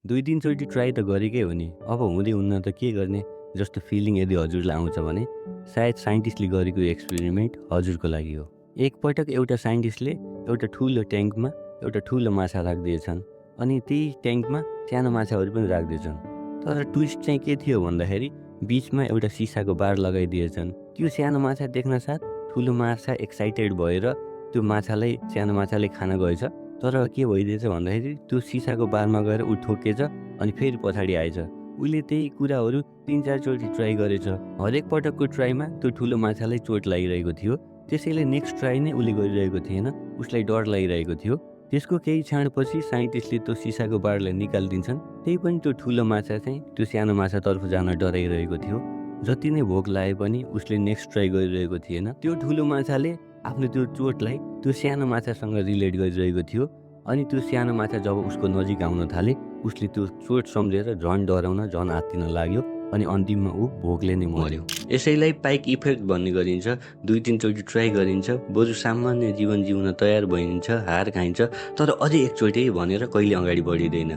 2-3 चोटि ट्राई त गरेकै हो नि। अब हुँदै हुन्न त के गर्ने जस्तो फिलिङ यदि हजुरलाई आउँछ भने सायद साइन्टिस्टले गरेको एक्सपेरिमेन्ट हजुरको लागि हो। एकपटक एउटा साइन्टिस्टले एउटा ठुलो ट्याङ्कमा एउटा ठुलो माछा राखिदिएछन् अनि त्यही ट्याङ्कमा सानो माछाहरू पनि राख्दिएछन्। तर ट्विस्ट चाहिँ के थियो भन्दाखेरि बिचमा एउटा सिसाको बार लगाइदिएछन्। त्यो सानो माछा देख्नसाथ ठुलो माछा एक्साइटेड भएर त्यो माछालाई सानो माछाले खान गएछ। तर के भइदिएछ भन्दाखेरि त्यो सिसाको बारमा गएर ऊ ठोक्केछ अनि फेरि पछाडि आएछ। उसले त्यही कुराहरू 3-4 चोटि ट्राई गरेछ। हरेक पटकको ट्राईमा त्यो ठुलो माछालाई चोट लागिरहेको थियो। त्यसैले नेक्स्ट ट्राई नै उसले गरिरहेको थिएन। उसलाई डर लागिरहेको थियो। त्यसको केही क्षणपछि साइन्टिस्टले त्यो सिसाको बारलाई निकालिदिन्छन्। त्यही पनि त्यो ठुलो माछा चाहिँ त्यो सानो माछातर्फ जान डराइरहेको थियो। जति नै भोक लागे पनि उसले नेक्स्ट ट्राई गरिरहेको थिएन। त्यो ठुलो माछाले आफ्नो त्यो चोटलाई त्यो सानो माछासँग रिलेट गरिरहेको थियो अनि त्यो सानो माछा जब उसको नजिक आउन थाले उसले त्यो चोट सम्झेर झन् डराउन झन् आत्तिन लाग्यो अनि अन्तिममा ऊ भोकले नै मर्यो। यसैलाई पाइक इफेक्ट भन्ने गरिन्छ। 2-3 चोटि ट्राई गरिन्छ, बरु सामान्य जीवन जिउन तयार भइन्छ, हार खाइन्छ, तर अझै एकचोटि भनेर कहिले अगाडि बढिँदैन।